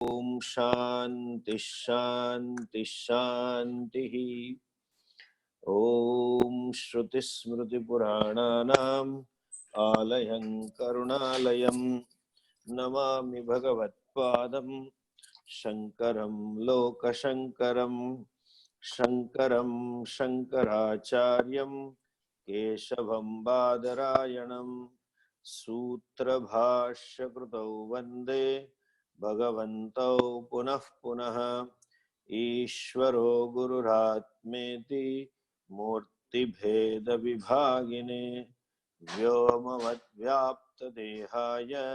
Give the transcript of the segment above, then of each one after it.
Om Shanti Shanti Shanti. Om Shruti Smriti Purananam Alayam Karunalayam Namami Bhagavatpadam Shankaram Lokashankaram Shankaram Shankaracharyam Keshavam Badarayanam Sutra Bhashya Krutau Vande Bhagavantau Punah Punah Ishvaro Gururatmeti Murti Bheda Vibhagine Vyomavad Vyapta Dehaya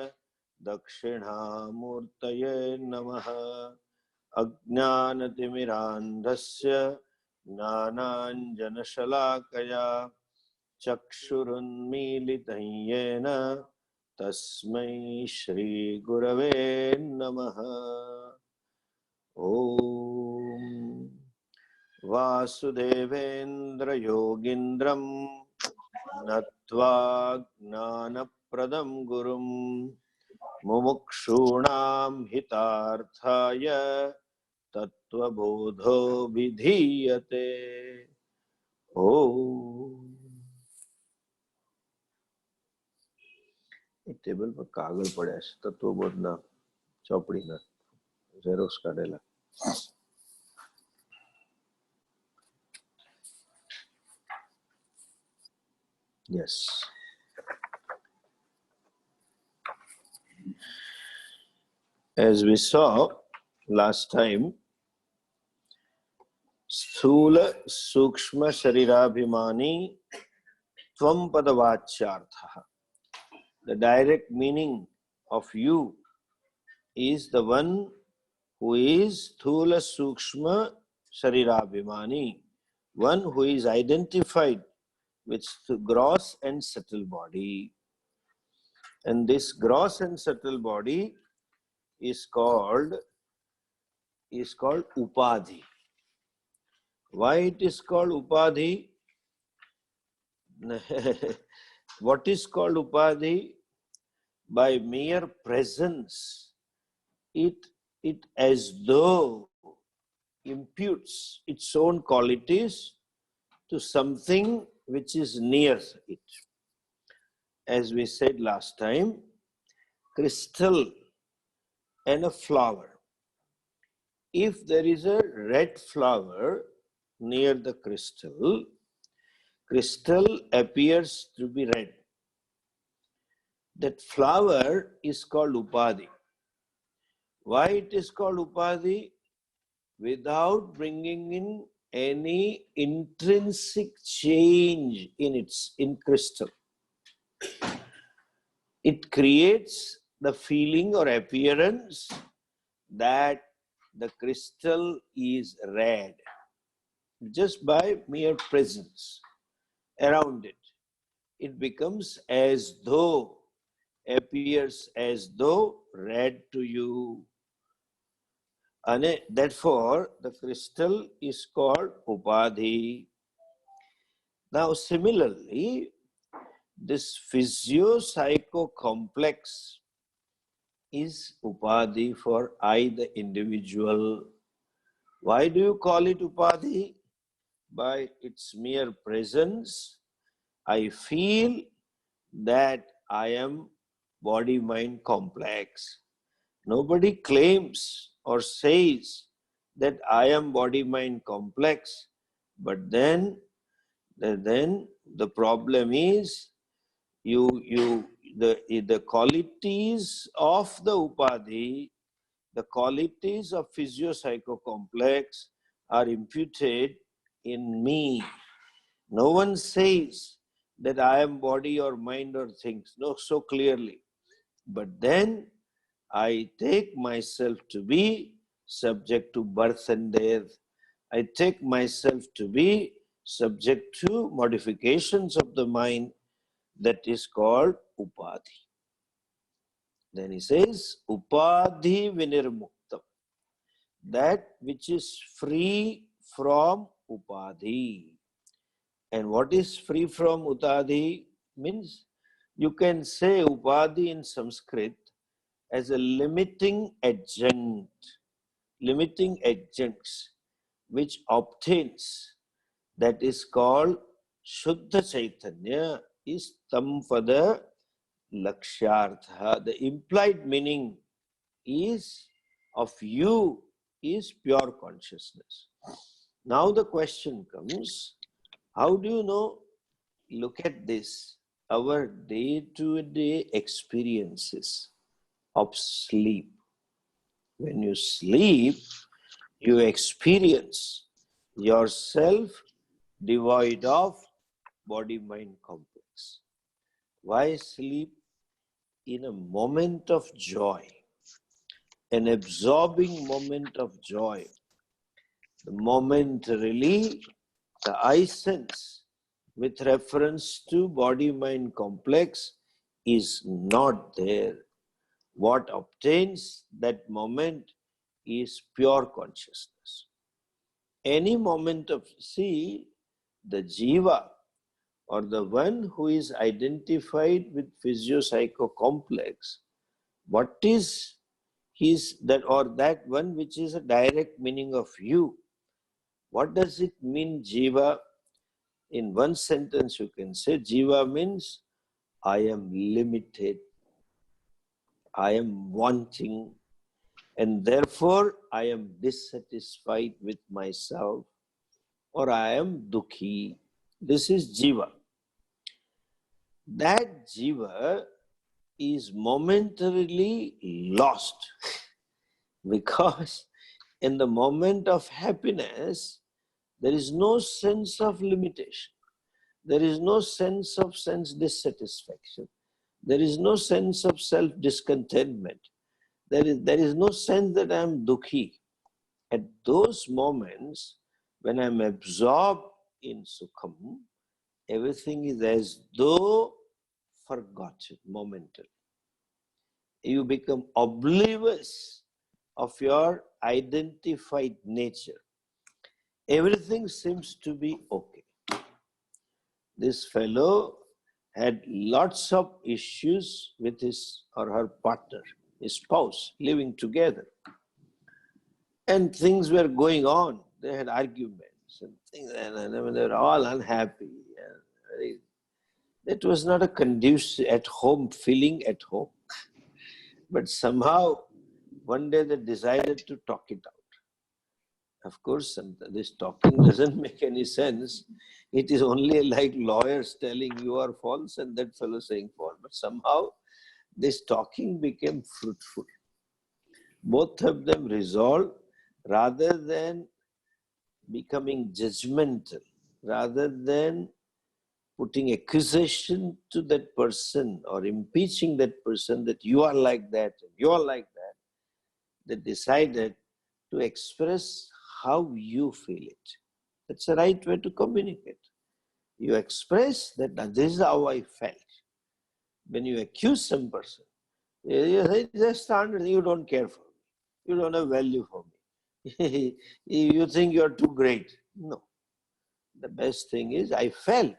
Dakshinamurtaye Namaha Ajnanatimirandhasya Gnananjanashalakaya Chakshurunmilitan yena Tasmai Shri Gurave Namaha. Om Vasudevendra Yogindram Natva Gnanapradam Gurum Mumukshunam Hitarthaya Tattvabodho Vidhiyate. Om. एक table पर कागल पड़ा है तत्वबोधना चौपड़ी ना xerox काढेला. Yes. As we saw last time, Sthula Sukshma Sharirabhimani Tvam Padavachyartha. The direct meaning of you is the one who is Sthula Sukshma Sharirabhimani, one who is identified with gross and subtle body. And this gross and subtle body is called Upadhi. Why it is called Upadhi? What is called Upadhi? By mere presence, it as though imputes its own qualities to something which is near it. As we said last time, crystal and a flower. If there is a red flower near the crystal, crystal appears to be red. That flower is called Upadhi. Why it is called Upadhi? Without bringing in any intrinsic change in crystal. It creates the feeling or appearance that the crystal is red just by mere presence around it. It becomes as though, appears as though red to you. And therefore, the crystal is called Upadhi. Now, similarly, this physio-psycho complex is Upadhi for I, the individual. Why do you call it Upadhi? By its mere presence, I feel that I am body-mind complex. Nobody claims or says that I am body-mind complex, but then the problem is the qualities of the Upadhi, the qualities of physio-psycho complex are imputed in me. No one says that I am body or mind or things, no, so clearly. But then I take myself to be subject to birth and death. I take myself to be subject to modifications of the mind. That is called Upadhi. Then he says, Upadhi Vinirmuktam. That which is free from Upadhi. And what is free from Upadhi? Means you can say Upadhi in Sanskrit as a limiting agents, which obtains, that is called Shuddha Chaitanya, is Tampada Lakshyartha. The implied meaning is of you is pure consciousness. Now the question comes, how do you know? Look at this, our day-to-day experiences of sleep. When you sleep, you experience yourself devoid of body-mind complex. Why sleep? In a moment of joy, an absorbing moment of joy, the momentarily the I sense with reference to body-mind complex is not there. What obtains that moment is pure consciousness. Any moment of, see, the jiva or the one who is identified with physio-psycho complex, what is his, that or that one which is a direct meaning of you? What does it mean, jiva? In one sentence you can say, jiva means I am limited, I am wanting, and therefore I am dissatisfied with myself, or I am dukhi. This is jiva. That jiva is momentarily lost because in the moment of happiness, there is no sense of limitation. There is no sense of sense dissatisfaction. There is no sense of self-discontentment. There is no sense that I am dukhi. At those moments, when I am absorbed in sukham, everything is as though forgotten momentarily. You become oblivious of your identified nature. Everything seems to be okay. This fellow had lots of issues with his or her partner, his spouse, living together. And things were going on. They had arguments and things, and they were all unhappy. It was not a conducive at home feeling at home. But somehow, one day they decided to talk it out. Of course, this talking doesn't make any sense. It is only like lawyers telling you are false and that fellow saying false. But somehow, this talking became fruitful. Both of them resolved, rather than becoming judgmental, rather than putting accusation to that person or impeaching that person that you are like that, you are like that, they decided to express how you feel it. That's the right way to communicate. You express that this is how I felt. When you accuse some person, you say, just standard, you don't care for me. You don't have value for me. You think you're too great. No. The best thing is, I felt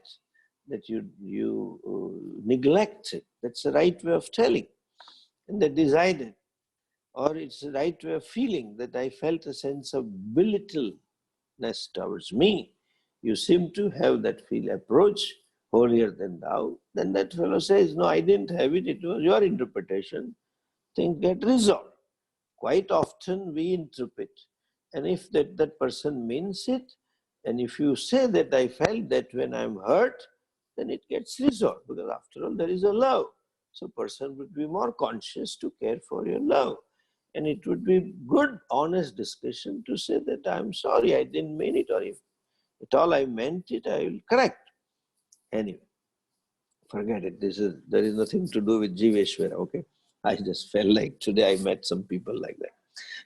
that you neglected. That's the right way of telling. And they decided, or it's the right way of feeling, that I felt a sense of belittleness towards me. You seem to have that approach, holier than thou. Then that fellow says, no, I didn't have it. It was your interpretation. Things get resolved. Quite often we interpret. And if that person means it, and if you say that I felt that when I'm hurt, then it gets resolved. Because after all, there is a love. So person would be more conscious to care for your love. And it would be good, honest discussion to say that I'm sorry, I didn't mean it, or if at all I meant it, I will correct. Anyway, forget it. There is nothing to do with Jiveshwara, okay? I just felt like today I met some people like that.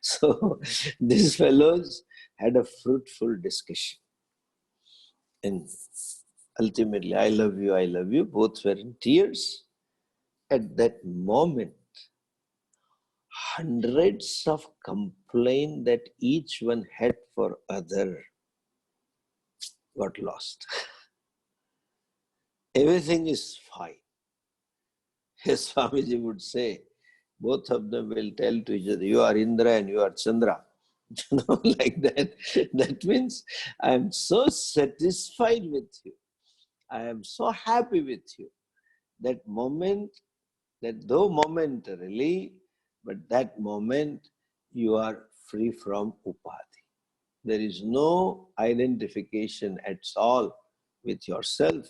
So these fellows had a fruitful discussion. And ultimately, I love you, both were in tears. At that moment, hundreds of complaints that each one had for other got lost. Everything is fine. As Swamiji would say, both of them will tell to each other, you are Indra and you are Chandra. Like that. That means I am so satisfied with you. I am so happy with you. That moment, that though momentarily, but that moment you are free from upadhi. There is no identification at all with yourself.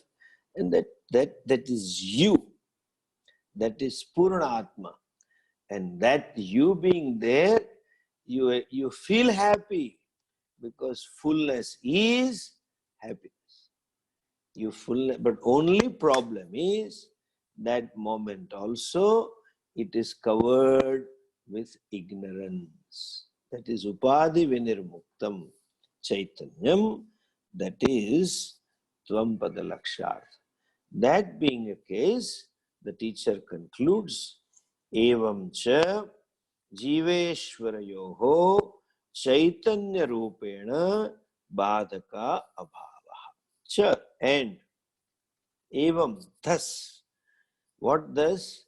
And that is you. That is Purna Atma. And that you being there, you feel happy because fullness is happiness. But only problem is that moment also it is covered with ignorance. That is upadhi vinirmuktam chaitanyam. That is tvam-pada laksharth. That being a case, the teacher concludes, evam cha jiveshwarayoho chaitanya rupena badaka abhava. Cha, and evam, thus. What thus?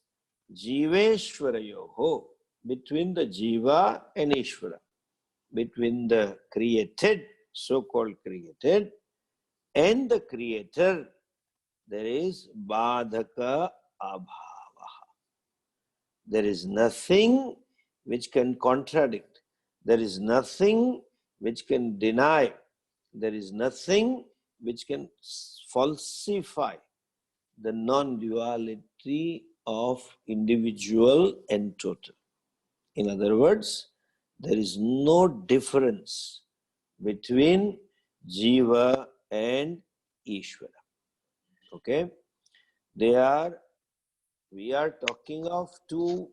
Jiveshwarayoho, between the jiva and Ishvara, between the created, so-called created, and the creator, there is badhaka abhava. There is nothing which can contradict. There is nothing which can deny. There is nothing which can falsify the non-duality of individual and total. In other words, there is no difference between Jiva and Ishvara. Okay? We are talking of two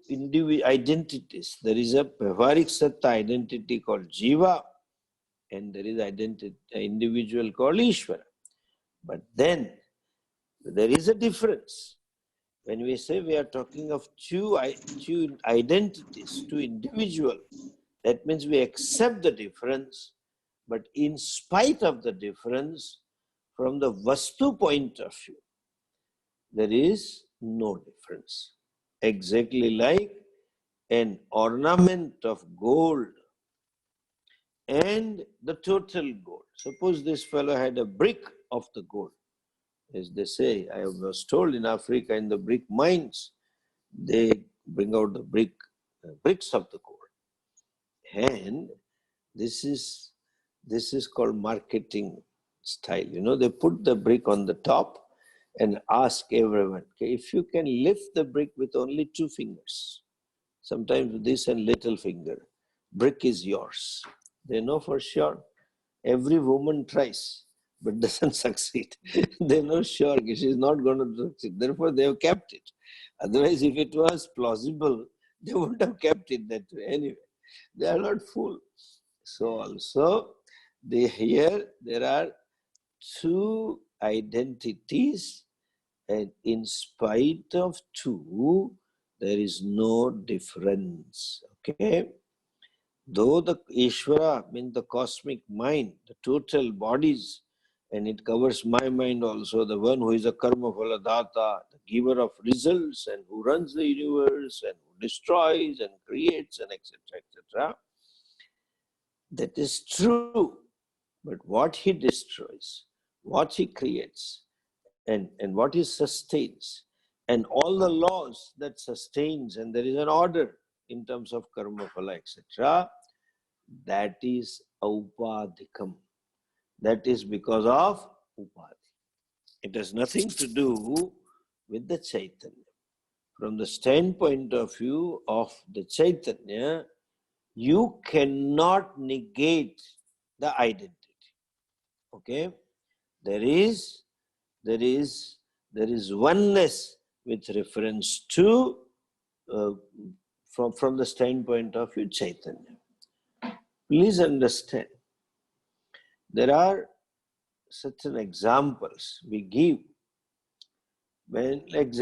identities. There is a Vyavaharik Satta identity called Jiva, and there is an individual called Ishvara. But then, there is a difference. When we say we are talking of two identities, two individuals, that means we accept the difference, but in spite of the difference, from the Vastu point of view, there is no difference. Exactly like an ornament of gold and the total gold. Suppose this fellow had a brick of the gold. As they say, I was told in Africa, in the brick mines, they bring out the bricks of the gold. And this is called marketing style. You know, they put the brick on the top and ask everyone, okay, if you can lift the brick with only 2 fingers, sometimes with this and little finger, brick is yours. They know for sure. Every woman tries, but doesn't succeed. They know sure she is not going to succeed. Therefore, they have kept it. Otherwise, if it was plausible, they wouldn't have kept it that way. Anyway, they are not fool. So also, here there are 2 identities, and in spite of 2, there is no difference. Okay? Though the Ishvara means the cosmic mind, the total bodies, and it covers my mind also, the one who is a karma phala data, the giver of results, and who runs the universe, and who destroys and creates, and etc., etc. That is true. But what he destroys, what he creates, and what he sustains, and all the laws that sustains, and there is an order in terms of karma phala, etc., that is aupadhikam. That is because of upadhi. It has nothing to do with the Chaitanya. From the standpoint of view of the Chaitanya, you cannot negate the identity. Okay? There is oneness with reference to from the standpoint of view Chaitanya. Please understand, there are certain examples we give when like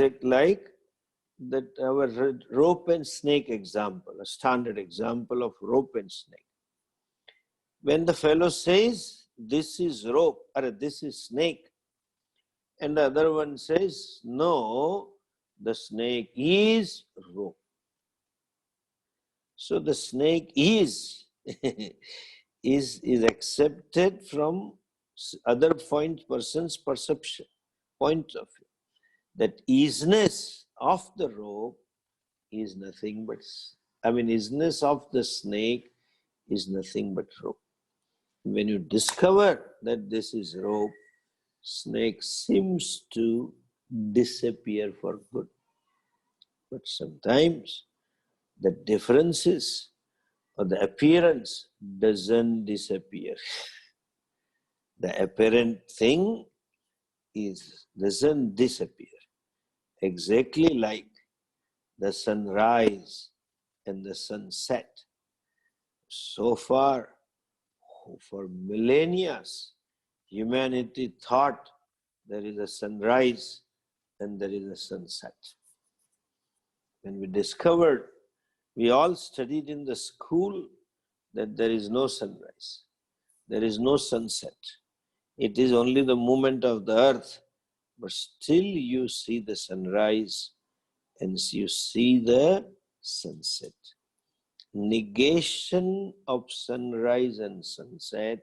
that our rope and snake example, a standard example of rope and snake. When the fellow says, this is rope, or this is snake, and the other one says, no, the snake is rope. So the snake is, is accepted from other person's perception, point of view. That easiness of the rope is nothing but, easiness of the snake is nothing but rope. When you discover that this is rope, snake seems to disappear for good. But sometimes the differences or the appearance doesn't disappear. The apparent thing doesn't disappear. Exactly like the sunrise and the sunset. So far, for millennia, humanity thought there is a sunrise and there is a sunset. When we discovered, we all studied in the school that there is no sunrise, there is no sunset. It is only the movement of the earth, but still you see the sunrise and you see the sunset. Negation of sunrise and sunset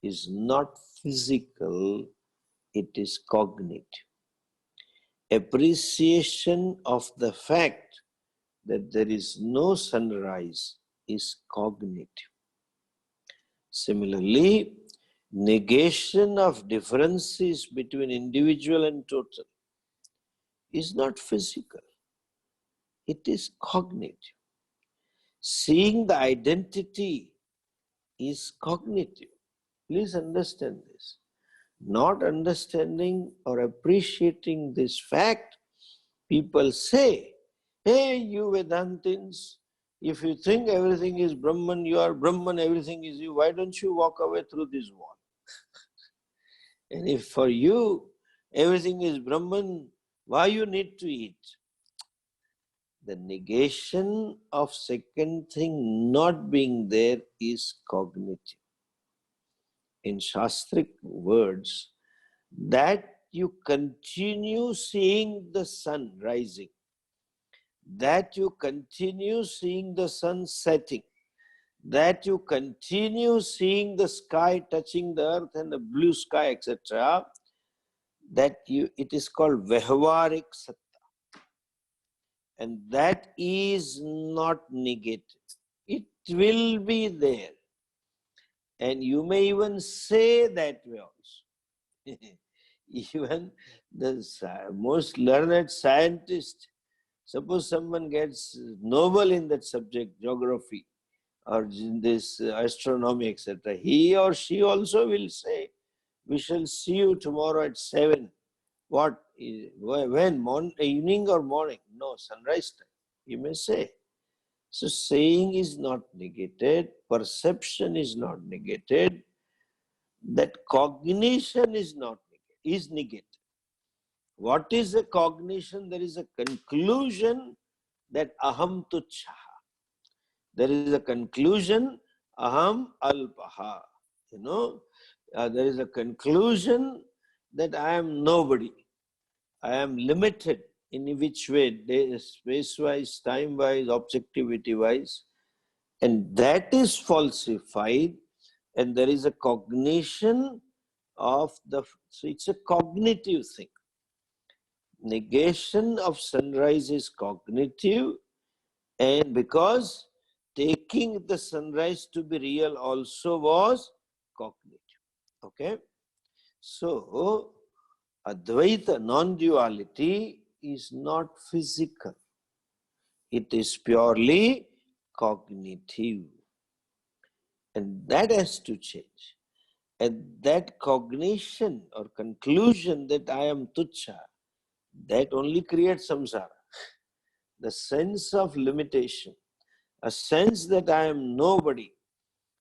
is not physical, it is cognitive. Appreciation of the fact that there is no sunrise is cognitive. Similarly, negation of differences between individual and total is not physical, it is cognitive. Seeing the identity is cognitive. Please understand this. Not understanding or appreciating this fact, people say, hey, you Vedantins, if you think everything is Brahman, you are Brahman, everything is you, why don't you walk away through this wall? And if for you everything is Brahman, why you need to eat? The negation of second thing not being there is cognitive. In Shastric words, that you continue seeing the sun rising, that you continue seeing the sun setting, that you continue seeing the sky touching the earth and the blue sky, etc., it is called Vyavaharik Satta. And that is not negated. It will be there. And you may even say that way also. Even the most learned scientist, suppose someone gets Nobel in that subject, geography, or in this astronomy, etc., he or she also will say, we shall see you tomorrow at 7. What? When? Evening or morning? No, sunrise time, you may say. So saying is not negated, perception is not negated, that cognition is not negated, is negated. What is a cognition? There is a conclusion that aham tuchha. There is a conclusion, aham alpaha. There is a conclusion that I am nobody. I am limited in which way, space-wise, time-wise, objectivity-wise. And that is falsified, and there is a cognition of so it's a cognitive thing. Negation of sunrise is cognitive, and because taking the sunrise to be real also was cognitive. Okay? So, Advaita, non-duality, is not physical. It is purely cognitive. And that has to change. And that cognition or conclusion that I am tuchha, that only creates samsara. The sense of limitation, a sense that I am nobody,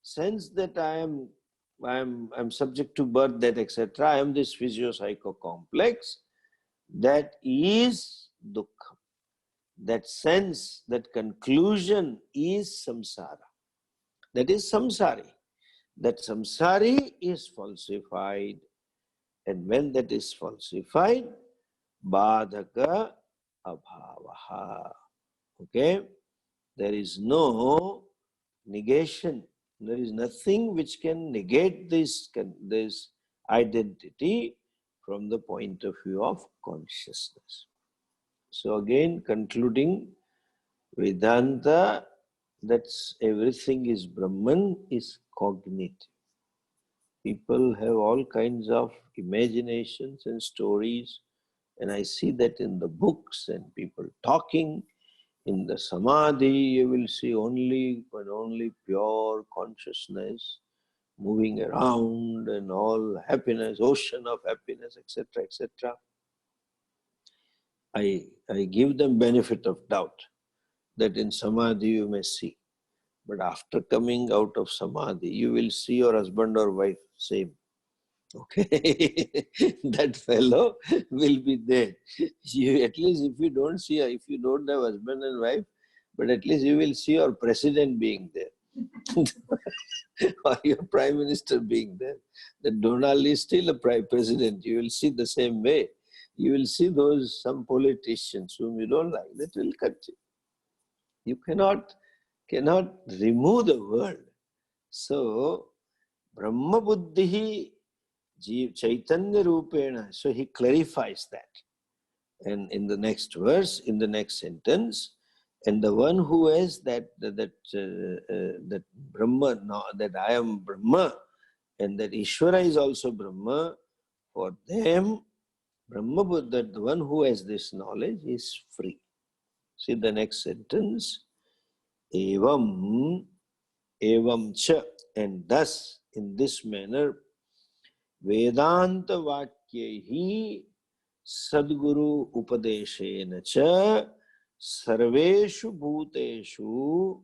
sense that I'm subject to birth, death, etc. I am this physio-psycho complex, that is dukkha. That sense, that conclusion is samsara. That is samsari. That samsari is falsified. And when that is falsified, badhaka abhavaha. Okay? There is no negation. There is nothing which can negate this identity from the point of view of consciousness. So again, concluding, Vedanta, that's everything is Brahman, is cognitive. People have all kinds of imaginations and stories, and I see that in the books and people talking. In the samadhi, you will see only pure consciousness moving around and all happiness, ocean of happiness, etc., etc. I give them benefit of doubt that in samadhi you may see. But after coming out of samadhi, you will see your husband or wife, same. Okay, that fellow will be there. You, at least if you don't see, if you don't have husband and wife, but at least you will see your president being there. Or your prime minister being there. The Donald is still a prime president. You will see the same way. You will see some politicians whom you don't like, that will continue. You cannot remove the world. So, Brahma Buddhi Chaitanya Rupena. So he clarifies that. And in the next verse, in the next sentence, and the one who has that Brahma, that I am Brahma, and that Ishvara is also Brahma, for them, Brahma Buddha, the one who has this knowledge, is free. See the next sentence. Evam cha, and thus, in this manner, Vedanta Vakyehi Sadguru Upadeshena cha Sarveshu Bhuteshu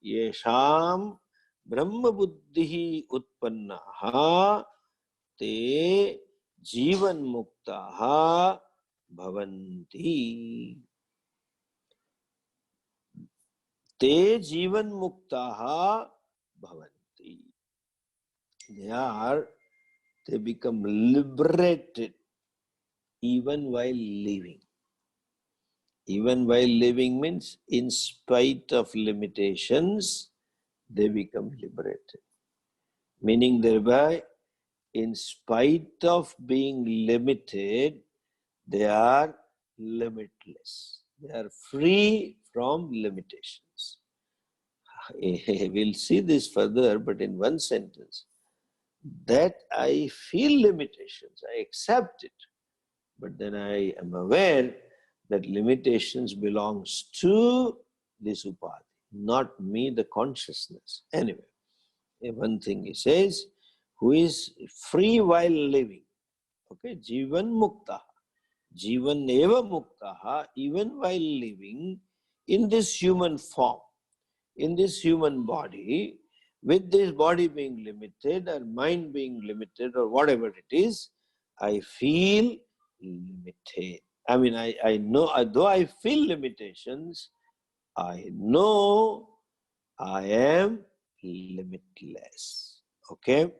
Yesham Brahma Buddhi Utpannaha Te Jivan Muktaha Bhavanti. Te Jivan Muktaha Bhavanti. They become liberated even while living. Even while living means in spite of limitations, they become liberated. Meaning thereby, in spite of being limited, they are limitless. They are free from limitations. We'll see this further, but in one sentence, that I feel limitations, I accept it, but then I am aware that limitations belongs to this upadhi, not me, the consciousness. Anyway, one thing he says, who is free while living. Okay, Jivan Mukta. Jivan Eva Mukta, even while living in this human form, in this human body, with this body being limited or mind being limited or whatever it is, I feel limited. I mean, I know, though I feel limitations, I know I am limitless. Okay?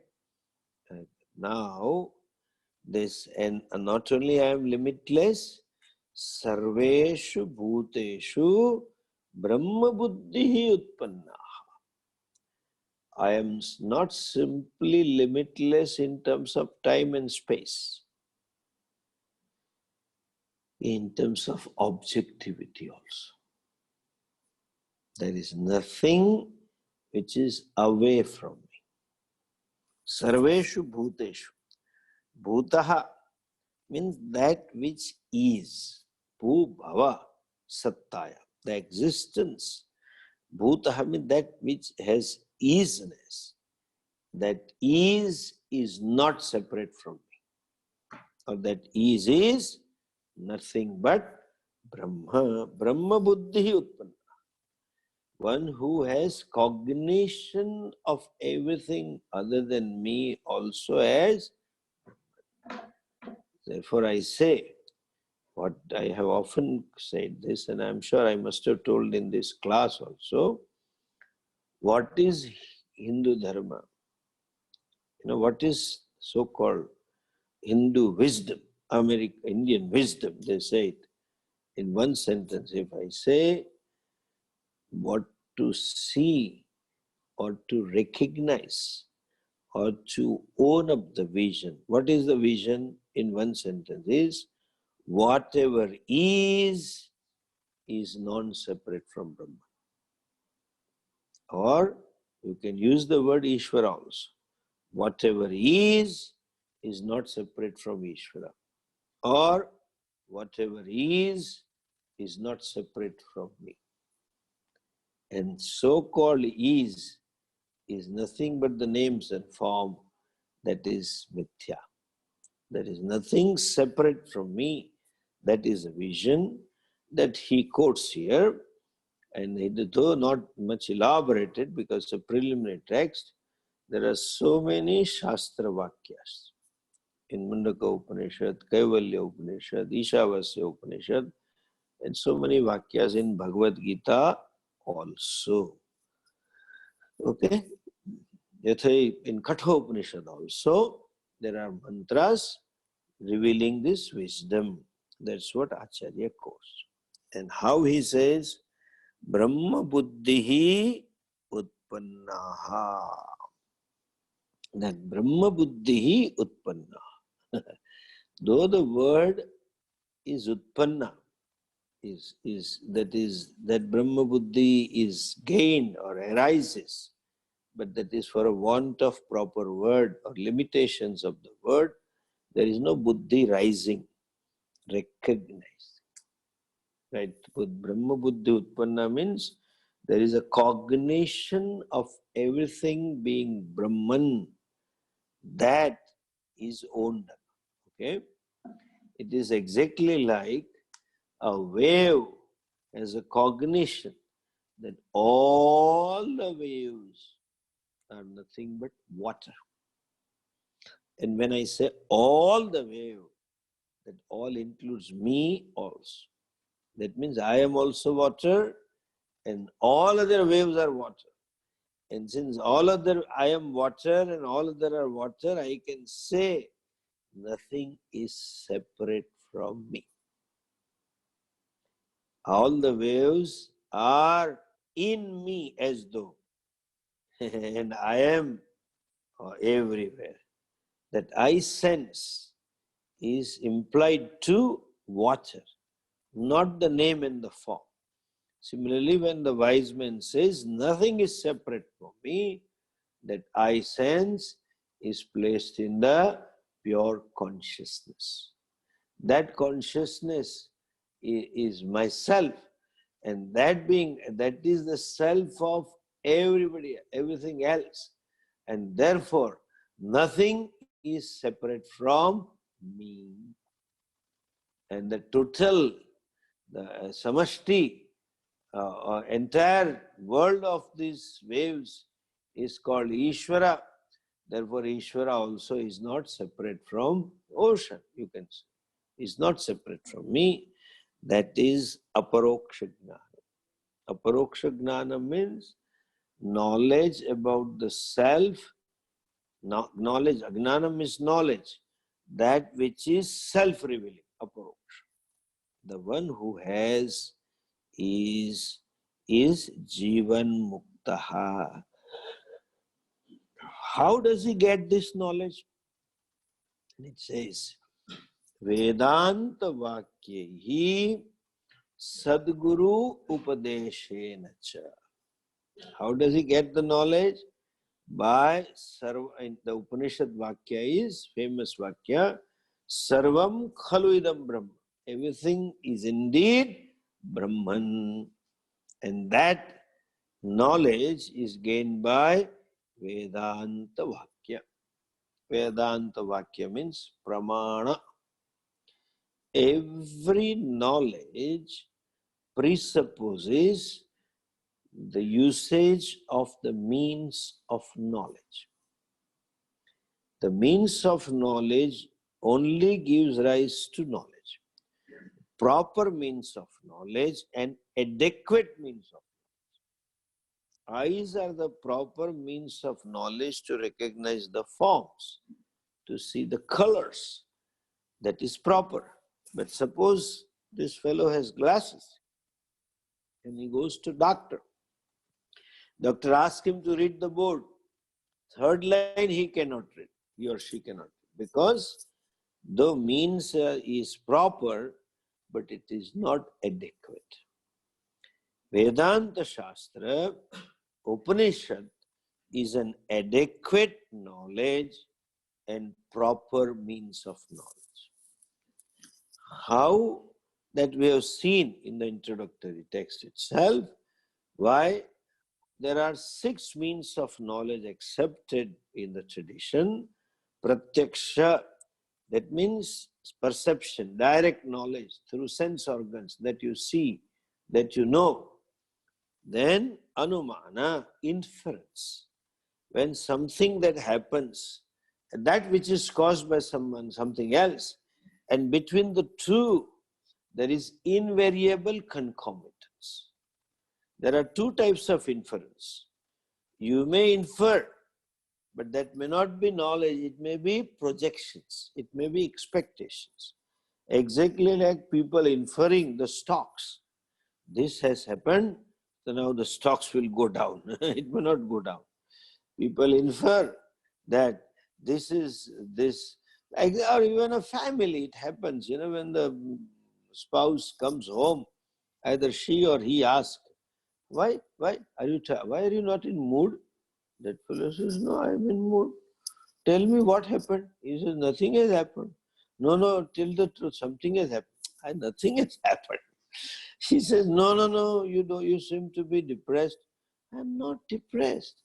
And now, this, and not only I am limitless, Sarveshu Bhuteshu Brahma Buddhi Utpanna. I am not simply limitless in terms of time and space, in terms of objectivity also. There is nothing which is away from me. Sarveshu Bhuteshu. Bhutaha means that which is. Bhu Bhava Sattaya. The existence. Bhutaha means that which has easiness. That ease is not separate from me. Or that ease is nothing but Brahma. Brahma Buddhi Utpanna. One who has cognition of everything other than me also as. Therefore I say, what I have often said this, and I'm sure I must have told in this class also, what is Hindu Dharma? You know, what is so-called Hindu wisdom, Indian wisdom, they say it in one sentence. If I say, what to see or to recognize or to own up the vision. What is the vision in one sentence? Is whatever is non-separate from Brahman. Or you can use the word Ishvara also. Whatever is not separate from Ishvara. Or whatever is not separate from me. And so-called is nothing but the names and form that is mithya. There is nothing separate from me. That is a vision that he quotes here. And though not much elaborated because it's a preliminary text, there are so many Shastra Vakyas. In Mundaka Upanishad, Kaivalya Upanishad, Ishavasya Upanishad, and so many Vakyas in Bhagavad Gita also. Okay? In Katha Upanishad also, there are mantras revealing this wisdom. That's what Acharya quotes. And how he says, Brahma Buddhihi Utpannaha. That Brahma Buddhihi Utpanna. Though the word is Utpanna, that Brahma Buddhi is gained or arises, but that is for a want of proper word or limitations of the word. There is no Buddhi rising, recognized. Right? Brahma Buddhi Utpanna means there is a cognition of everything being Brahman that is owned. Okay? It is exactly like a wave as a cognition that all the waves are nothing but water. And when I say all the wave, that all includes me also. That means I am also water and all other waves are water. And since all other I am water and all other are water, I can say nothing is separate from me. All the waves are in me as though. And I am everywhere. That I sense is implied to water, not the name and the form. Similarly, when the wise man says, nothing is separate from me, that I sense is placed in the pure consciousness. That consciousness is myself, and that is the self of everybody, everything else. And therefore, nothing is separate from me. And the total, the samashti, entire world of these waves is called Ishvara. Therefore, Ishvara also is not separate from ocean, you can say. It's not separate from me. That is aparoksha jnana. Aparoksha jnana means knowledge about the self. Knowledge, ajnanam is knowledge. That which is self-revealing, aparoksha. The one who has is Jivan Muktaha. How does he get this knowledge? It says, Vedanta Vakyehi Sadguru Upadeshena cha. How does he get the knowledge? By the Upanishad Vakya is famous Vakya, Sarvam Khalu Idam Brahma. Everything is indeed Brahman. And that knowledge is gained by Vedanta Vakya. Vedanta Vakya means Pramana. Every knowledge presupposes the usage of the means of knowledge. The means of knowledge only gives rise to knowledge. Proper means of knowledge and adequate means of knowledge. Eyes are the proper means of knowledge to recognize the forms, to see the colors. That is proper. But suppose this fellow has glasses and he goes to doctor. Doctor asks him to read the board. Third line he cannot read, he or she cannot read, because the means is proper, but it is not adequate. Vedanta Shastra, Upanishad, is an adequate knowledge and proper means of knowledge. How? That we have seen in the introductory text itself. Why? There are 6 means of knowledge accepted in the tradition. Pratyaksha, that means perception, direct knowledge through sense organs, that you see, that you know. Then Anumana, inference. When something that happens, that which is caused by someone, something else, and between the two, there is invariable concomitance. There are 2 types of inference. You may infer, but that may not be knowledge, it may be projections, it may be expectations. Exactly like people inferring the stocks. This has happened, so now the stocks will go down. It may not go down. People infer that this is this, or even a family, it happens, when the spouse comes home, either she or he asks, why are you not in mood? That fellow says, no, I'm in mood. Tell me what happened. He says, nothing has happened. No, tell the truth, something has happened. Nothing has happened. She says, no, you seem to be depressed. I'm not depressed.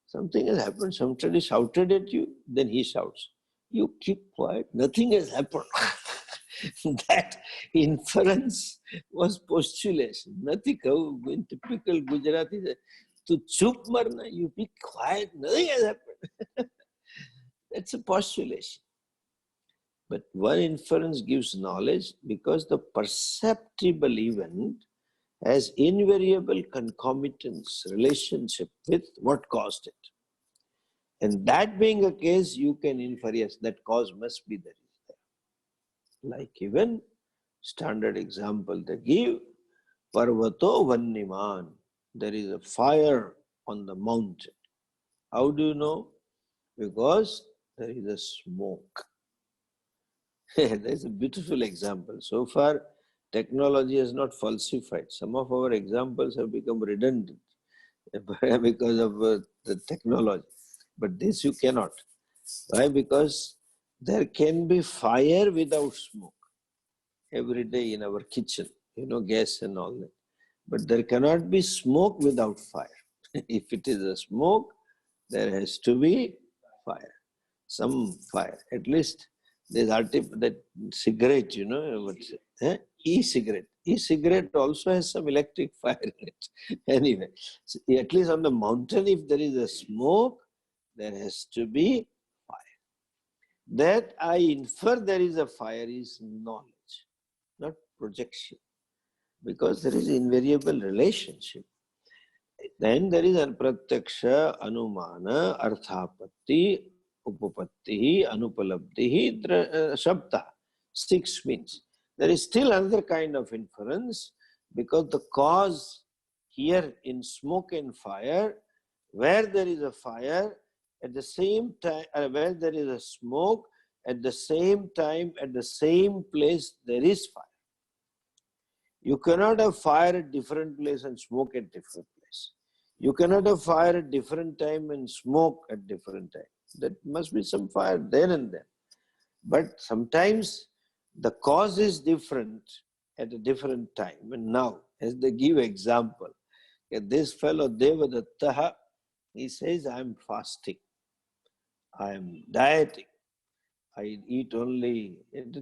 Something has happened. Somebody shouted at you. Then he shouts, you keep quiet. Nothing has happened. That inference was postulation. Nothing. In typical Gujarati, to chup marna, you be quiet. Nothing has happened. That's a postulation. But one inference gives knowledge because the perceptible event has invariable concomitance, relationship with what caused it. And that being the case, you can infer, yes, that cause must be there. Like even standard example they give, Parvato Vanniman, there is a fire on the mountain. How do you know? Because there is a smoke. That's a beautiful example. So far, technology has not falsified. Some of our examples have become redundant because of the technology. But this you cannot. Why? Because there can be fire without smoke. Every day in our kitchen, gas and all that. But there cannot be smoke without fire. If it is a smoke, there has to be fire. Some fire. At least there's that cigarette, e-cigarette. E-cigarette also has some electric fire in it. Anyway, so at least on the mountain, if there is a smoke, there has to be fire. That I infer there is a fire is knowledge, not projection, because there is invariable relationship. Then there is pratyaksha, anumana, arthapatti, upapatti, anupalabdhi, shabda. 6 means. There is still another kind of inference, because the cause here in smoke and fire, where there is a fire, at the same time, where there is a smoke, at the same time, at the same place, there is fire. You cannot have fire at different place and smoke at different place. You cannot have fire at different time and smoke at different time. There must be some fire there and there. But sometimes the cause is different at a different time. And now, as they give example, this fellow Devadatta, he says, I am fasting. I am dieting. I eat only,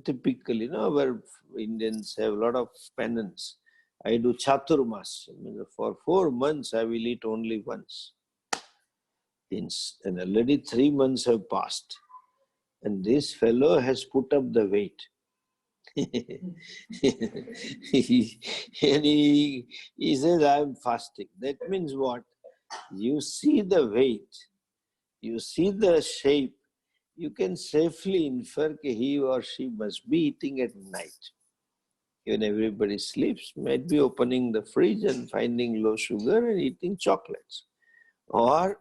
typically, our Indians have a lot of penance. I do chaturmas. For 4 months, I will eat only once. And already 3 months have passed. And this fellow has put up the weight. And he says, I am fasting. That means what? You see the weight, you see the shape, you can safely infer that he or she must be eating at night. When everybody sleeps, might be opening the fridge and finding low sugar and eating chocolates. Or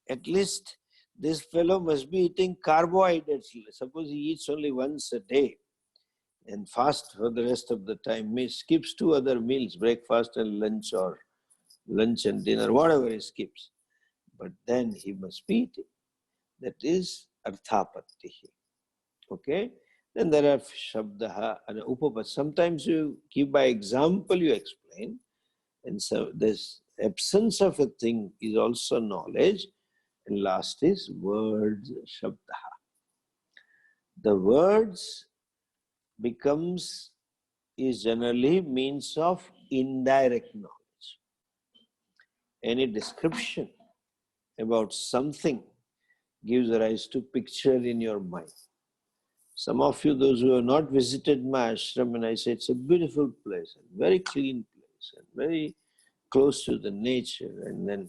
at least this fellow must be eating carbohydrates. Suppose he eats only once a day and fast for the rest of the time, he skips 2 other meals, breakfast and lunch, or lunch and dinner, whatever he skips. But then he must be eating. That is arthapattihi. Okay? Then there are shabdaha and upapat. Sometimes you give by example, you explain. And so this absence of a thing is also knowledge. And last is words, shabdaha. The words is generally means of indirect knowledge. Any description about something gives rise to picture in your mind. Some of you, those who have not visited my ashram, and I say it's a beautiful place, and very clean place, and very close to the nature, and then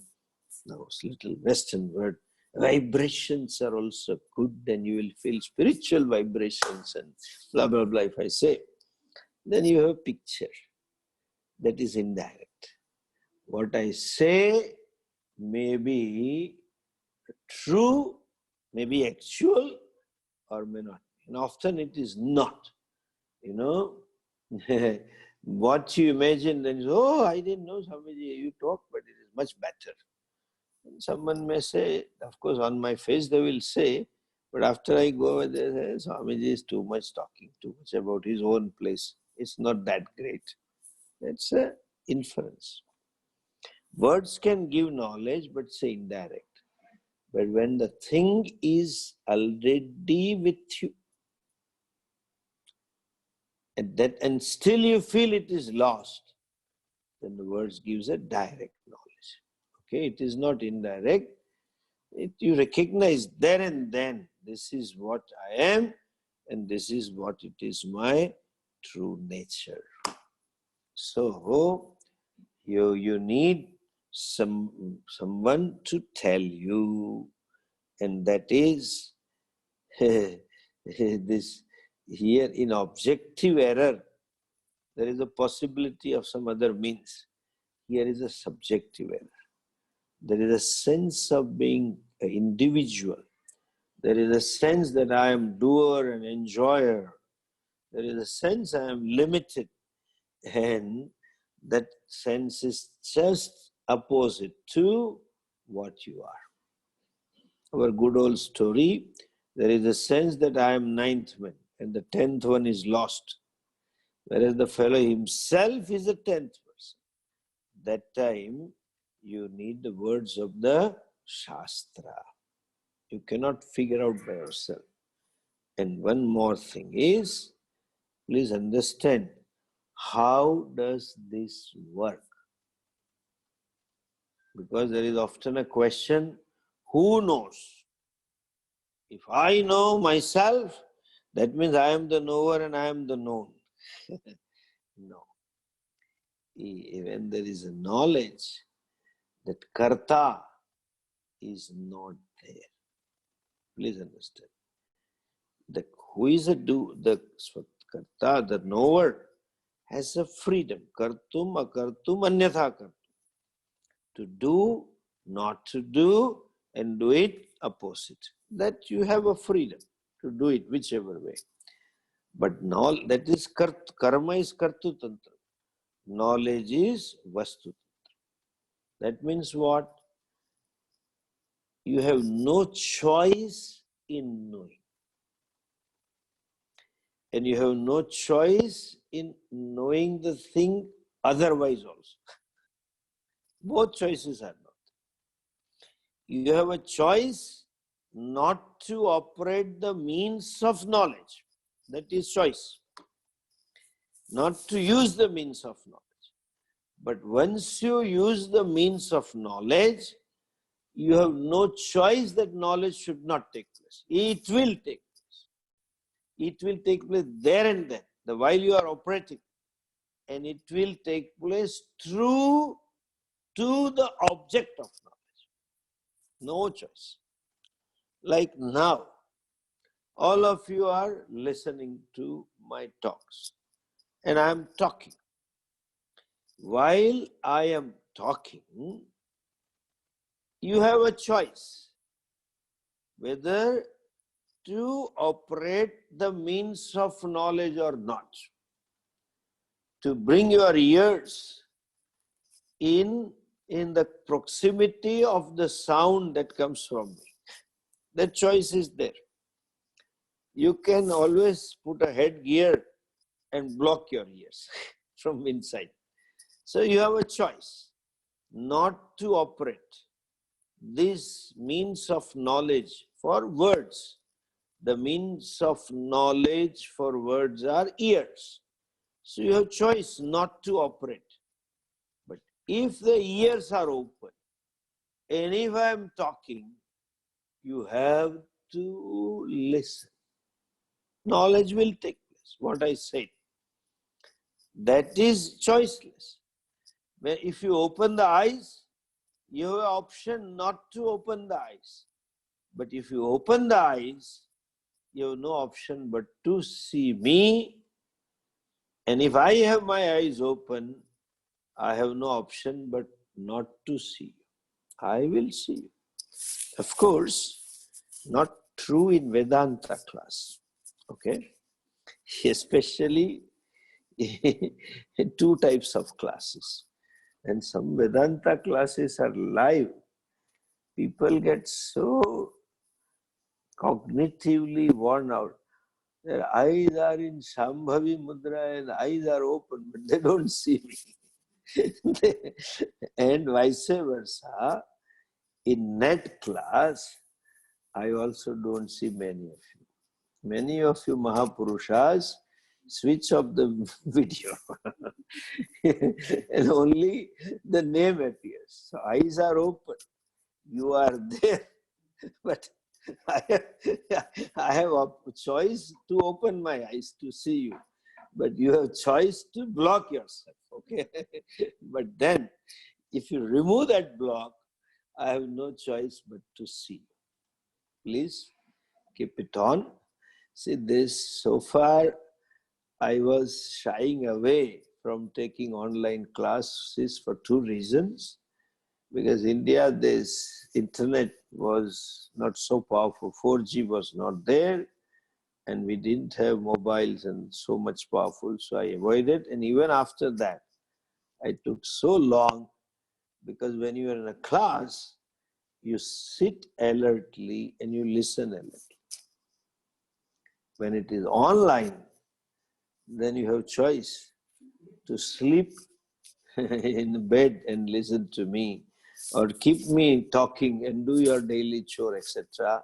those little Western word, vibrations are also good, and you will feel spiritual vibrations and blah, blah, blah. If I say, then you have a picture that is indirect. What I say may be true, may be actual, or may not. And often it is not. You know, what you imagine, then you say, oh, I didn't know, Swamiji, you talk, but it is much better. And someone may say, of course, on my face they will say, but after I go over there, they say, Swamiji is too much talking, too much about his own place. It's not that great. That's an inference. Words can give knowledge, but say indirect. But when the thing is already with you, and still you feel it is lost, then the words gives a direct knowledge. Okay, it is not indirect. You recognize there and then, this is what I am, and this is what it is my true nature. So you need someone to tell you, and that is this here in objective error. There is a possibility of some other means. Here is a subjective error. There is a sense of being an individual. There is a sense that I am doer and enjoyer. There is a sense I am limited. And that sense is just opposite to what you are. Our good old story, there is a sense that I am 9th man and the 10th one is lost. Whereas the fellow himself is a 10th person. That time you need the words of the Shastra. You cannot figure out by yourself. And one more thing is, please understand, how does this work? Because there is often a question, who knows? If I know myself, that means I am the knower and I am the known. No. When there is a knowledge, that karta is not there. Please understand. Who is the karta, the knower, has a freedom. Kartum, akartum, anyatha kartum. To do, not to do, and do it opposite. That you have a freedom to do it whichever way. But that is karma is kartu tantra. Knowledge is vastu tantra. That means what? You have no choice in knowing. And you have no choice in knowing the thing otherwise also. Both choices are not. You have a choice not to operate the means of knowledge. That is choice. Not to use the means of knowledge. But once you use the means of knowledge, you have no choice that knowledge should not take place. It will take place. It will take place there and then, while you are operating. And it will take place true to the object of knowledge. No choice. Like now, all of you are listening to my talks. And I am talking. While I am talking, you have a choice whether to operate the means of knowledge or not. To bring your ears in the proximity of the sound that comes from me. The choice is there. You can always put a headgear and block your ears from inside. So you have a choice not to operate this means of knowledge for words. The means of knowledge for words are ears. So you have choice not to operate. But if the ears are open, and if I am talking, you have to listen. Knowledge will take place, what I said. That is choiceless. If you open the eyes, you have an option not to open the eyes. But if you open the eyes, you have no option but to see me. And if I have my eyes open, I have no option but not to see you. I will see you. Of course, not true in Vedanta class. Okay? Especially two types of classes. And some Vedanta classes are live. People get so cognitively worn out. Their eyes are in Shambhavi Mudra and eyes are open, but they don't see me. And vice versa. In net class, I also don't see many of you. Many of you Mahapurushas switch off the video and only the name appears. So eyes are open. You are there, but I have a choice to open my eyes to see you, but you have choice to block yourself, okay? But then, if you remove that block, I have no choice but to see you. Please keep it on. See this, so far I was shying away from taking online classes for two reasons. Because India, this internet was not so powerful, 4G was not there, and we didn't have mobiles and so much powerful, so I avoided. And even after that, I took so long, because when you are in a class, you sit alertly and you listen alertly. When it is online, then you have choice to sleep in bed and listen to me, or keep me talking and do your daily chore, etc.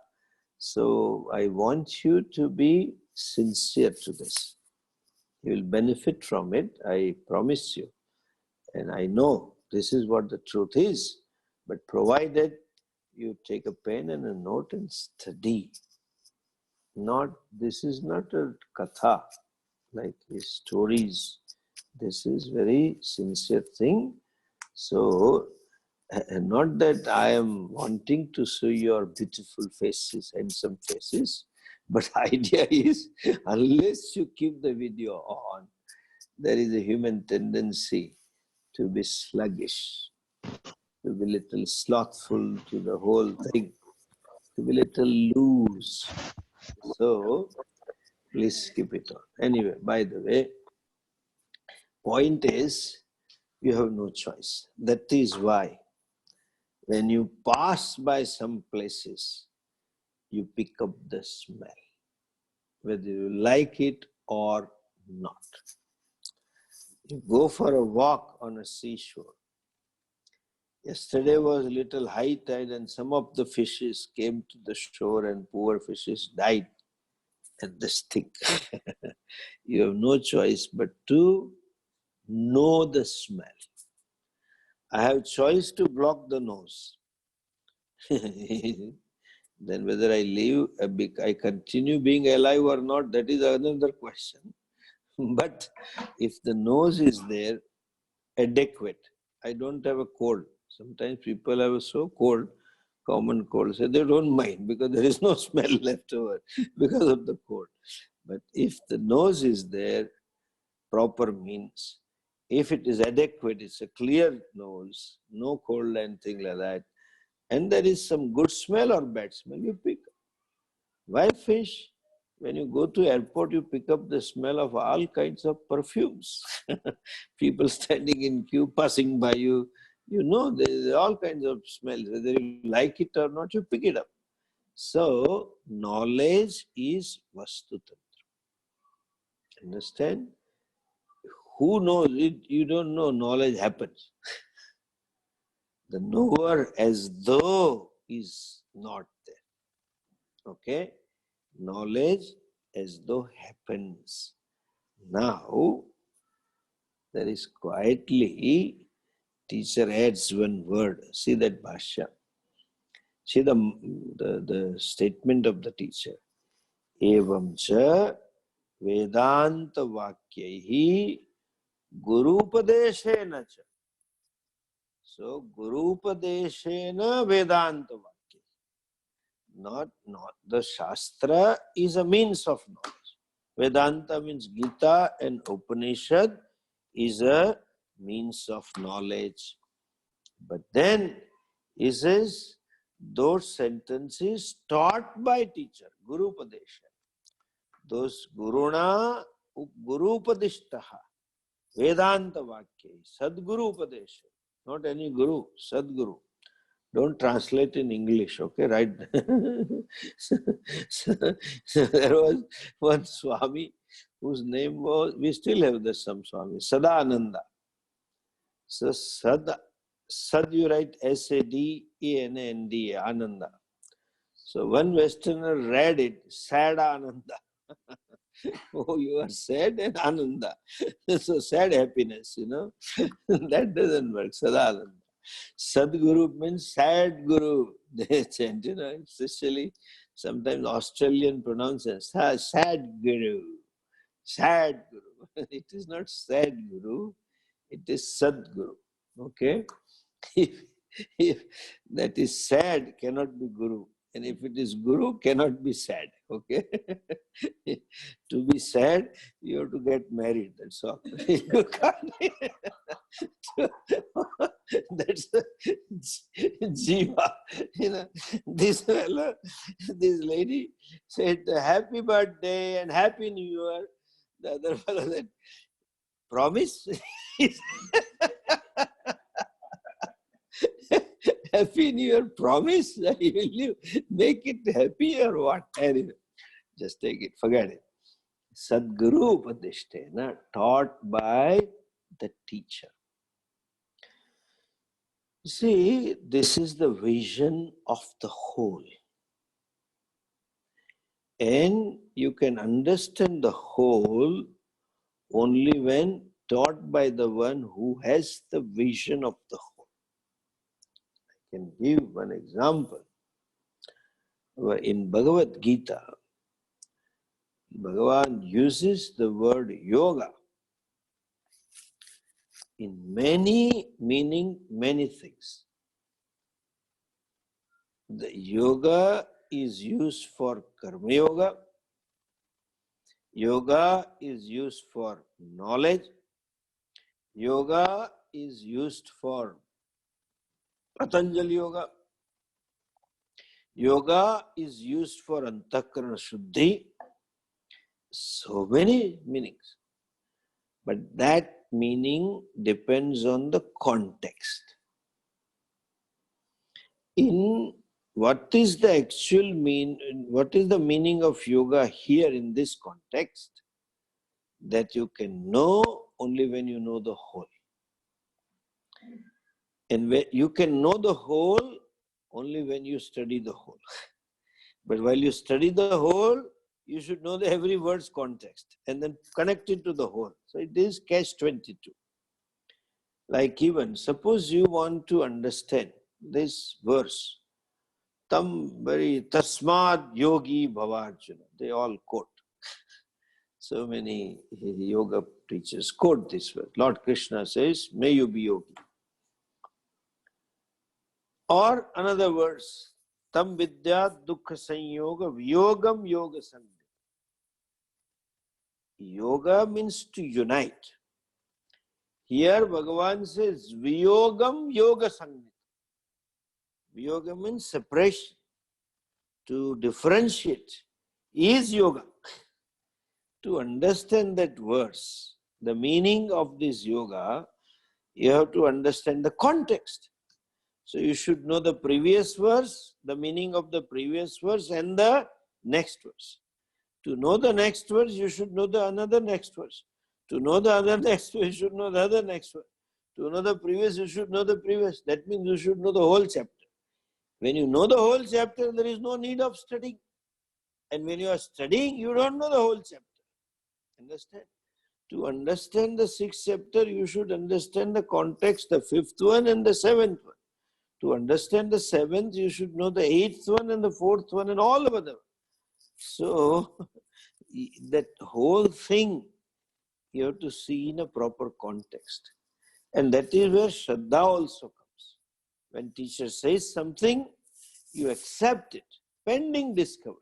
So I want you to be sincere to this. You will benefit from it, I promise you. And I know this is what the truth is, but provided you take a pen and a note and study. This is not a katha, like stories. This is very sincere thing. So, not that I am wanting to see your beautiful faces, handsome faces, but idea is, unless you keep the video on, there is a human tendency to be sluggish, to be little slothful to the whole thing, to be little loose. So, please keep it on. Anyway, by the way, point is, you have no choice. That is why when you pass by some places, you pick up the smell, whether you like it or not. You go for a walk on a seashore. Yesterday was a little high tide and some of the fishes came to the shore and poor fishes died at the stick. You have no choice but to know the smell. I have choice to block the nose. Then whether I live, I continue being alive or not, that is another question. But if the nose is there, adequate. I don't have a cold. Sometimes people have a so cold, common cold, so they don't mind because there is no smell left over because of the cold. But if the nose is there, proper means, if it is adequate, it's a clear nose, no cold and thing like that, and there is some good smell or bad smell, you pick up. Why fish? When you go to airport, you pick up the smell of all kinds of perfumes. People standing in queue, passing by you, you know, there are all kinds of smells. Whether you like it or not, you pick it up. So, knowledge is Vastu Tantra. Understand? Who knows it? You don't know, knowledge happens. The knower as though is not there. Okay? Knowledge as though happens. Now, there is quietly, teacher adds one word. See that bhashya. See the statement of the teacher. Evam cha Vedanta Vakyaihi Guru Upadeshena cha. So, Guru Upadeshena Vedanta Vakya. Not the Shastra is a means of knowledge. Vedanta means Gita and Upanishad is a means of knowledge. But then he says those sentences taught by teacher, Guru Upadesha. Those Guruna Guru Upadishtaha, Vedanta Vakya, Sadguru Upadesha. Not any Guru, Sadguru. Don't translate in English, okay? Right? So there was one Swami whose name was, we still have the some Swami, Sadananda. So Sad you write Sadananda, Ananda. So one Westerner read it, Sad Ananda. Oh, you are sad and Ananda. So sad happiness, you know. That doesn't work, Sadananda. Sadguru means sad guru. They chant, you know, especially sometimes Australian pronunciation, sad guru. Sad guru. It is not sad guru, it is Sadguru. Okay? If that is sad, cannot be guru. And if it is guru, cannot be sad. Okay? To be sad, you have to get married. That's all. You can't. That's Jiva. You know, this fellow, this lady said, happy birthday and happy new year. The other fellow said, promise? Happy New Year, promise? Will you make it happy or what? Anyway, just take it, forget it. Sadguru Upadishtena, taught by the teacher. See, this is the vision of the whole. And you can understand the whole only when taught by the one who has the vision of the whole. I can give one example. In Bhagavad Gita, Bhagavan uses the word yoga in many meaning, many things. The yoga is used for karma yoga. Yoga is used for knowledge. Yoga is used for Patanjali yoga. Yoga is used for Antakarana Shuddhi. So many meanings. But that meaning depends on the context. In what is the actual what is the meaning of yoga here in this context? That you can know only when you know the whole. And you can know the whole only when you study the whole. But while you study the whole, you should know the every word's context and then connect it to the whole. So it is catch-22. Like even, suppose you want to understand this verse, Tasmad Yogi Bhavarjuna. They all quote. So many yoga teachers quote this verse. Lord Krishna says, may you be yogi. Or another verse, Tam Vidya Dukkha Sanyoga Vyogam Yoga Sangha. Yoga means to unite. Here Bhagavan says, Vyogam Yoga Sangha. Yoga means separation. To differentiate is yoga. To understand that verse, the meaning of this yoga, you have to understand the context. So you should know the previous verse, the meaning of the previous verse and the next verse. To know the next verse, you should know the another next verse. To know the other next verse, you should know the other next verse. To know the previous, you should know the previous. That means you should know the whole chapter. When you know the whole chapter, there is no need of studying. And when you are studying, you don't know the whole chapter. Understand? To understand the sixth chapter, you should understand the context, the fifth one and the seventh one. To understand the seventh, you should know the eighth one and the fourth one and all of them. So, that whole thing you have to see in a proper context. And that is where Shraddha also comes. When teacher says something, you accept it, pending discovery.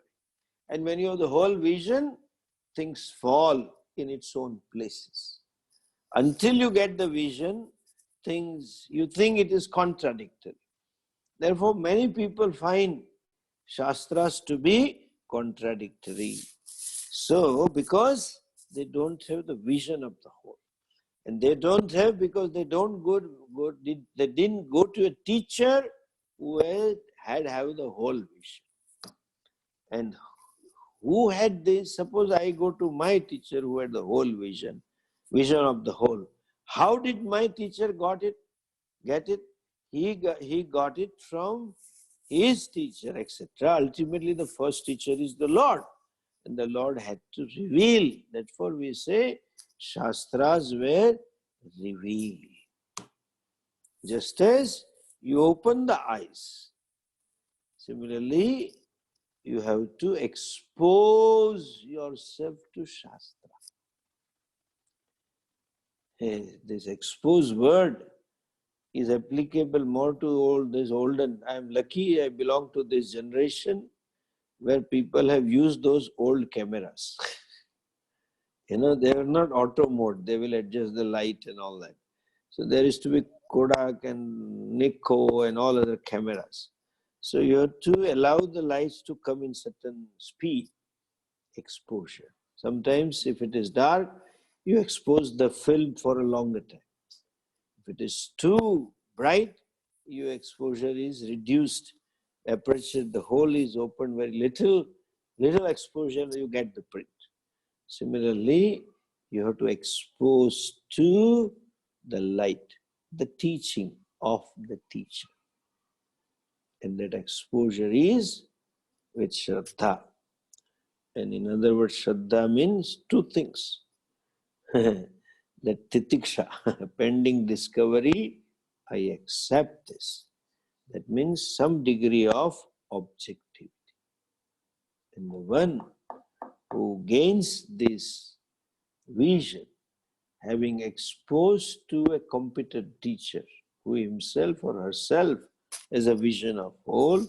And when you have the whole vision, things fall in its own places. Until you get the vision, things, you think it is contradictory. Therefore, many people find Shastras to be contradictory. So, because they don't have the vision of the whole. And they don't have because they didn't go to a teacher who had the whole vision. And who had this? Suppose I go to my teacher who had the whole vision of the whole. How did my teacher get it? He got it from his teacher, etc. Ultimately, the first teacher is the Lord. And the Lord had to reveal. Therefore, we say, Shastras were revealed. Just as you open the eyes. Similarly, you have to expose yourself to Shastra. This expose word is applicable more to all this olden. I am lucky I belong to this generation where people have used those old cameras. They are not auto mode. They will adjust the light and all that. So there is to be Kodak and Nikko and all other cameras. So you have to allow the lights to come in certain speed, exposure. Sometimes if it is dark, you expose the film for a longer time. If it is too bright, your exposure is reduced. Aperture, the hole is opened very little exposure, you get the print. Similarly, you have to expose to the light, the teaching of the teacher. And that exposure is with Shraddha. And in other words, Shraddha means two things. That titiksha, pending discovery, I accept this. That means some degree of objectivity. And the one who gains this vision, having exposed to a competent teacher, who himself or herself has a vision of whole,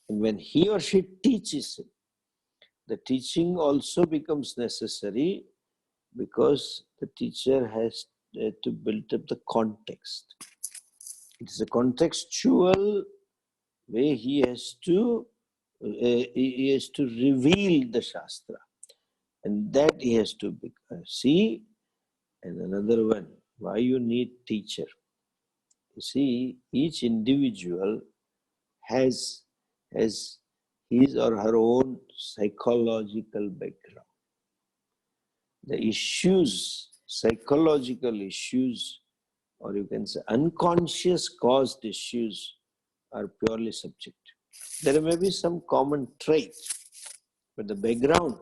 and when he or she teaches it, the teaching also becomes necessary because the teacher has to build up the context. It is a contextual way he has to reveal the Shastra. And that he has to see. And another one, why you need teacher. You see, each individual has his or her own psychological background. The issues, psychological issues, or you can say unconscious caused issues, are purely subjective. There may be some common trait, but the background,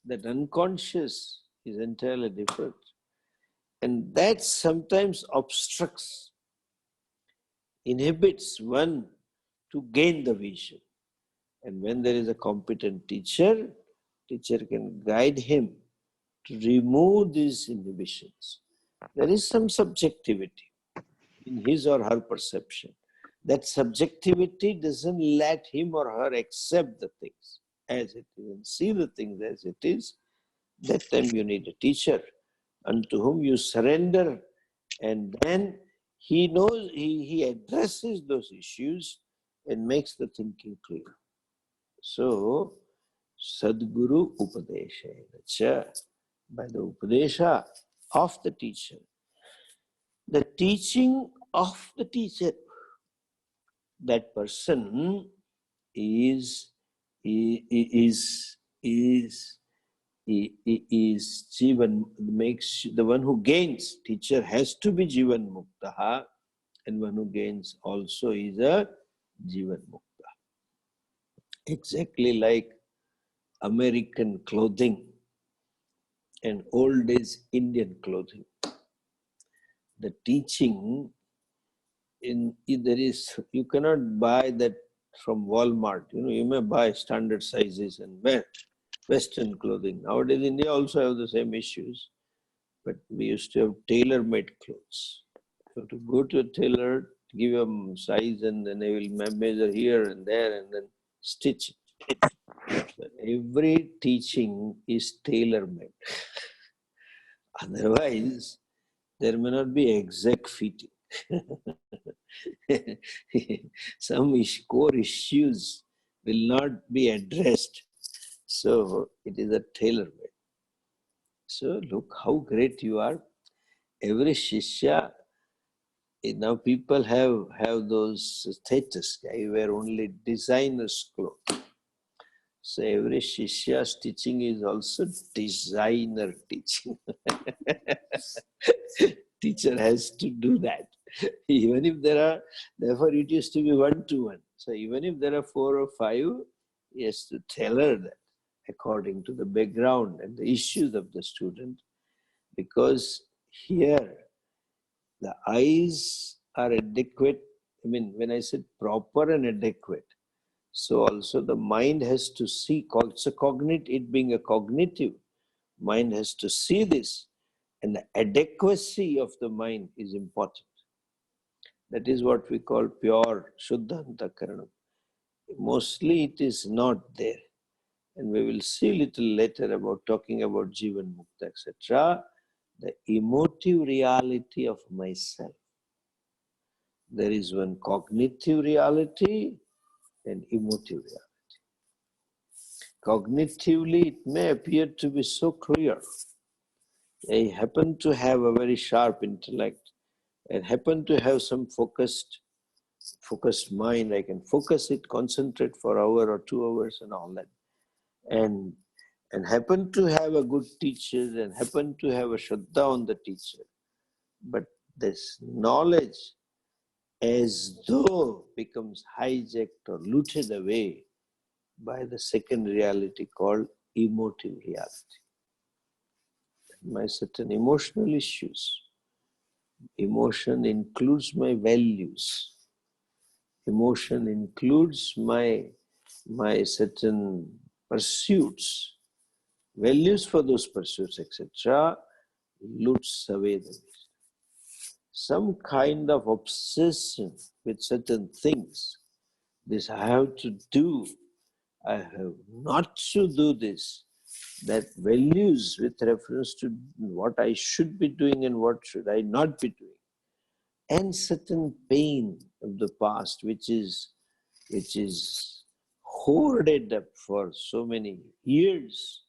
that unconscious, is entirely different. And that sometimes obstructs, inhibits one to gain the vision. And when there is a competent teacher can guide him to remove these inhibitions. There is some subjectivity in his or her perception. That subjectivity doesn't let him or her accept the things as it is and see the things as it is. That time you need a teacher unto whom you surrender, and then he knows, he addresses those issues and makes the thinking clear. So, Sadguru Upadesha, by the Upadesha of the teacher, the teaching of the teacher, that person is Jivan, makes the one who gains. Teacher has to be Jivan Mukta, and one who gains also is a Jivan Mukta. Exactly like American clothing and old days Indian clothing. The teaching there is, you cannot buy that from Walmart. You may buy standard sizes and Western clothing. Nowadays, India also have the same issues, but we used to have tailor-made clothes. So to go to a tailor, give them size, and then they will measure here and there, and then stitch it. But every teaching is tailor-made. Otherwise, there may not be exact fitting. Some core issues will not be addressed. So it is a tailor-made. So look how great you are. Every Shishya, now people have those status. I wear only designer's clothes. So every Shishya's teaching is also designer teaching. Teacher has to do that. Even if there are, therefore it used to be 1-to-1. So even if there are 4 or 5, he has to tailor that according to the background and the issues of the student. Because here, the eyes are adequate. I mean, when I said proper and adequate, so also the mind has to see, it's a cognitive, it being a cognitive, mind has to see this, and the adequacy of the mind is important. That is what we call pure Shuddha Antakaranam. Mostly it is not there. And we will see a little later about talking about Jivan Mukta, etc. The emotive reality of myself. There is one cognitive reality and emotive reality. Cognitively, it may appear to be so clear. I happen to have a very sharp intellect and happen to have some focused mind. I can focus it, concentrate for an hour or 2 hours and all that. And happen to have a good teacher and happen to have a Shraddha on the teacher. But this knowledge as though becomes hijacked or looted away by the second reality called emotive reality. My certain emotional issues. Emotion includes my values. Emotion includes my certain pursuits. Values for those pursuits, etc. loots away the wisdom. Some kind of obsession with certain things. This I have to do. I have not to do this. That values with reference to what I should be doing and what should I not be doing. And certain pain of the past, which is hoarded up for so many years,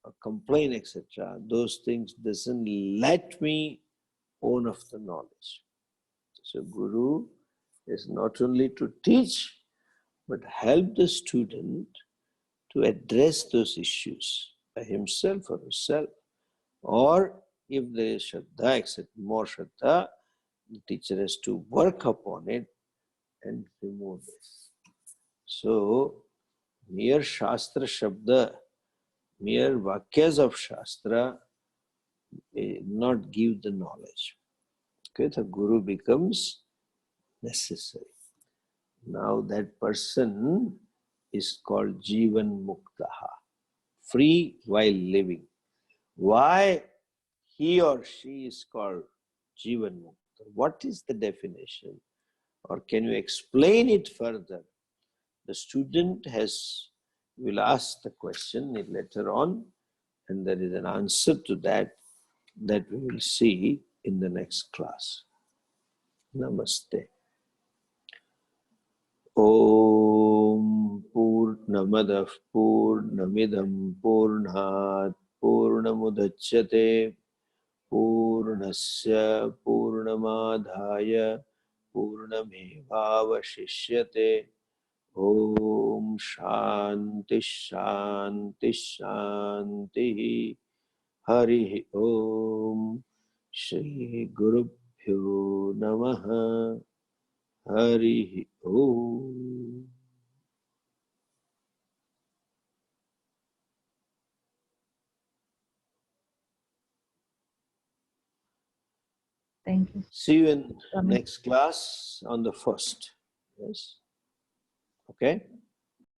a complaint, etc. Those things doesn't let me own of the knowledge. So Guru is not only to teach, but help the student to address those issues by himself or herself. Or if there is Shraddha, except more Shraddha, the teacher has to work upon it and remove this. So, mere Shastra Shabda, mere Vakyas of Shastra, not give the knowledge. Okay, the Guru becomes necessary. Now that person is called Jivan Muktaha, free while living. Why he or she is called Jivan Mukta? What is the definition? Or can you explain it further? The student will ask the question later on, and there is an answer to that we will see in the next class. Namaste. Om Purnamadah Purnamidam Purnat Purnamudachyate Purnasya Purnamadhaya Purnamevavashishyate. Om Shanti Shanti Shanti. Hari Om. Shri Gurubhyo Namaha. Hari Om. Thank you. See you in Swami. next class on the 1st. Yes. Okay.